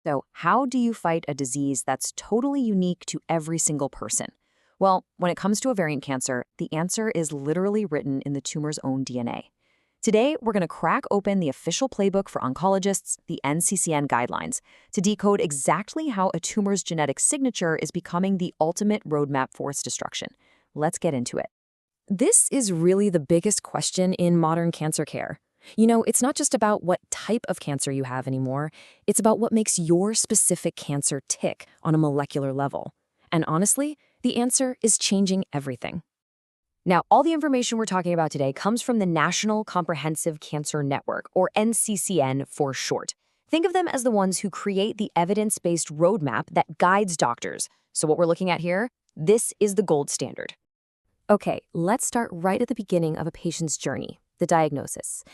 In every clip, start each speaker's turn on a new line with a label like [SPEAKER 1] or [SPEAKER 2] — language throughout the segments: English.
[SPEAKER 1] So, how do you fight a disease that's totally unique to every single person? Well, when it comes to ovarian cancer, the answer is literally written in the tumor's own DNA. Today, we're going to crack open the official playbook for oncologists, the NCCN guidelines, to decode exactly how a tumor's genetic signature is becoming the ultimate roadmap for its destruction. Let's get into it. This is really the biggest question in modern cancer care. It's not just about what type of cancer you have anymore. It's about what makes your specific cancer tick on a molecular level. And honestly, the answer is changing everything. Now, all the information we're talking about today comes from the National Comprehensive Cancer Network, or NCCN for short. Think of them as the ones who create the evidence-based roadmap that guides doctors. So what we're looking at here, this is the gold standard. Okay, let's start right at the beginning of a patient's journey, the diagnosis.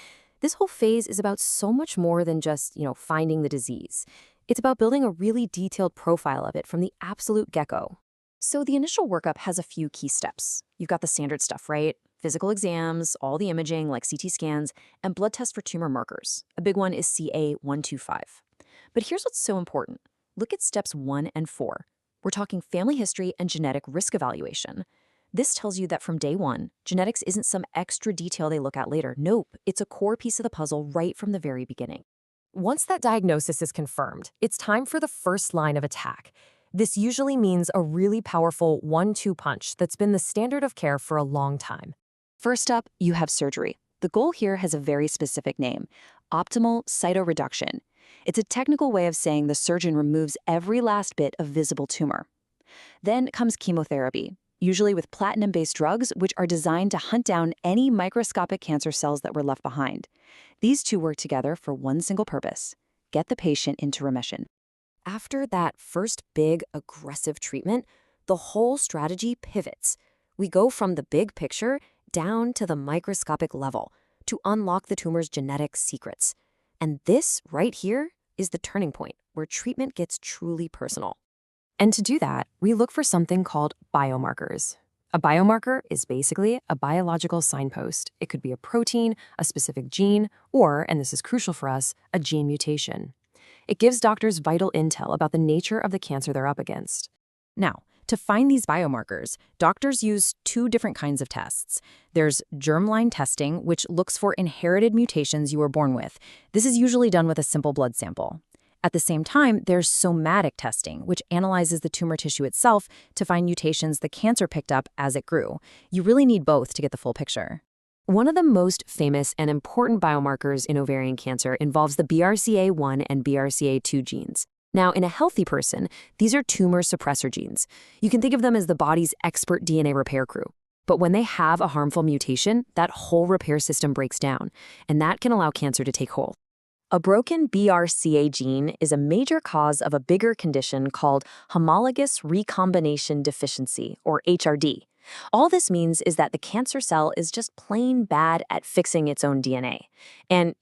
[SPEAKER 1] This whole phase is about so much more than just, finding the disease. It's about building a really detailed profile of it from the absolute get-go. So the initial workup has a few key steps. You've got the standard stuff, right? Physical exams, all the imaging like CT scans, and blood tests for tumor markers. A big one is CA-125. But here's what's so important. Look at steps 1 and 4. We're talking family history and genetic risk evaluation. This tells you that from day one, genetics isn't some extra detail they look at later. Nope, it's a core piece of the puzzle right from the very beginning. Once that diagnosis is confirmed, it's time for the first line of attack. This usually means a really powerful 1-2 punch that's been the standard of care for a long time. First up, you have surgery. The goal here has a very specific name, optimal cytoreduction. It's a technical way of saying the surgeon removes every last bit of visible tumor. Then comes chemotherapy, usually with platinum-based drugs, which are designed to hunt down any microscopic cancer cells that were left behind. These two work together for one single purpose: get the patient into remission. After that first big, aggressive treatment, the whole strategy pivots. We go from the big picture down to the microscopic level to unlock the tumor's genetic secrets. And this right here is the turning point where treatment gets truly personal. And to do that, we look for something called biomarkers. A biomarker is basically a biological signpost. It could be a protein, a specific gene, or, and this is crucial for us, a gene mutation. It gives doctors vital intel about the nature of the cancer they're up against. Now, to find these biomarkers, doctors use 2 different kinds of tests. There's germline testing, which looks for inherited mutations you were born with. This is usually done with a simple blood sample. At the same time, there's somatic testing, which analyzes the tumor tissue itself to find mutations the cancer picked up as it grew. You really need both to get the full picture. One of the most famous and important biomarkers in ovarian cancer involves the BRCA1 and BRCA2 genes. Now, in a healthy person, these are tumor suppressor genes. You can think of them as the body's expert DNA repair crew. But when they have a harmful mutation, that whole repair system breaks down, and that can allow cancer to take hold. A broken BRCA gene is a major cause of a bigger condition called homologous recombination deficiency, or HRD. All this means is that the cancer cell is just plain bad at fixing its own DNA. And,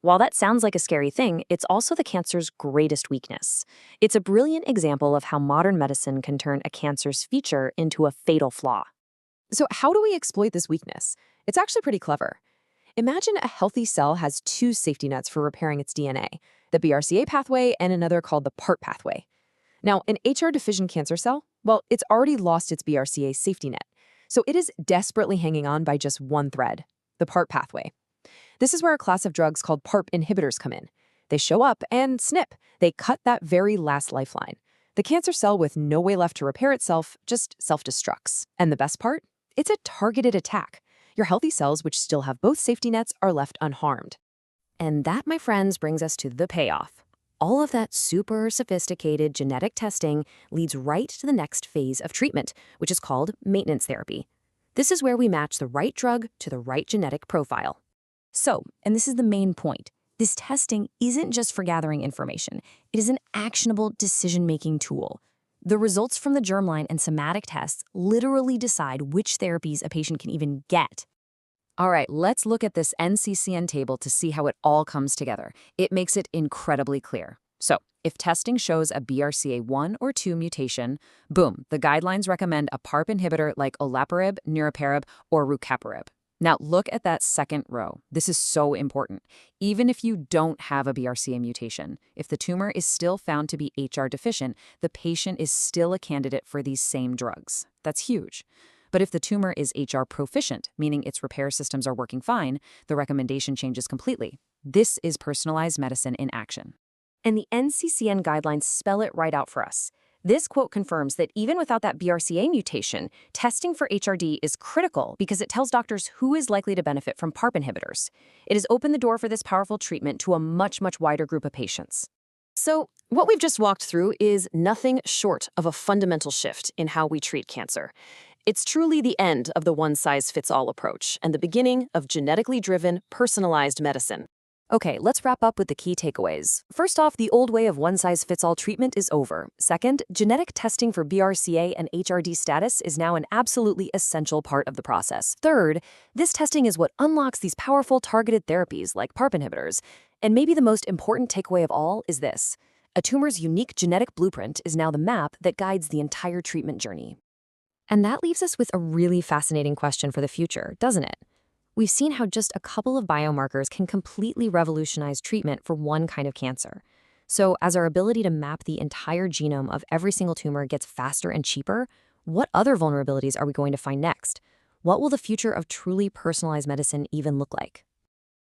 [SPEAKER 1] while that sounds like a scary thing, it's also the cancer's greatest weakness. It's a brilliant example of how modern medicine can turn a cancer's feature into a fatal flaw. So how do we exploit this weakness? It's actually pretty clever. Imagine a healthy cell has 2 safety nets for repairing its DNA, the BRCA pathway and another called the PARP pathway. Now, an HR-deficient cancer cell, well, it's already lost its BRCA safety net. So it is desperately hanging on by just one thread, the PARP pathway. This is where a class of drugs called PARP inhibitors come in. They show up and snip. They cut that very last lifeline. The cancer cell with no way left to repair itself just self-destructs. And the best part? It's a targeted attack. Your healthy cells, which still have both safety nets, are left unharmed. And that, my friends, brings us to the payoff. All of that super sophisticated genetic testing leads right to the next phase of treatment, which is called maintenance therapy. This is where we match the right drug to the right genetic profile. So, and this is the main point, this testing isn't just for gathering information. It is an actionable decision-making tool. The results from the germline and somatic tests literally decide which therapies a patient can even get. All right, let's look at this NCCN table to see how it all comes together. It makes it incredibly clear. So, if testing shows a BRCA1 or 2 mutation, boom, the guidelines recommend a PARP inhibitor like olaparib, niraparib, or rucaparib. Now look at that second row. This is so important. Even if you don't have a BRCA mutation, if the tumor is still found to be HR deficient, the patient is still a candidate for these same drugs. That's huge. But if the tumor is HR proficient, meaning its repair systems are working fine, the recommendation changes completely. This is personalized medicine in action. And the NCCN guidelines spell it right out for us. This quote confirms that even without that BRCA mutation, testing for HRD is critical because it tells doctors who is likely to benefit from PARP inhibitors. It has opened the door for this powerful treatment to a much, much wider group of patients. So, what we've just walked through is nothing short of a fundamental shift in how we treat cancer. It's truly the end of the one-size-fits-all approach and the beginning of genetically driven, personalized medicine. Okay, let's wrap up with the key takeaways. First off, the old way of one-size-fits-all treatment is over. Second, genetic testing for BRCA and HRD status is now an absolutely essential part of the process. Third, this testing is what unlocks these powerful targeted therapies like PARP inhibitors. And maybe the most important takeaway of all is this: a tumor's unique genetic blueprint is now the map that guides the entire treatment journey. And that leaves us with a really fascinating question for the future, doesn't it? We've seen how just a couple of biomarkers can completely revolutionize treatment for one kind of cancer. So as our ability to map the entire genome of every single tumor gets faster and cheaper, what other vulnerabilities are we going to find next? What will the future of truly personalized medicine even look like?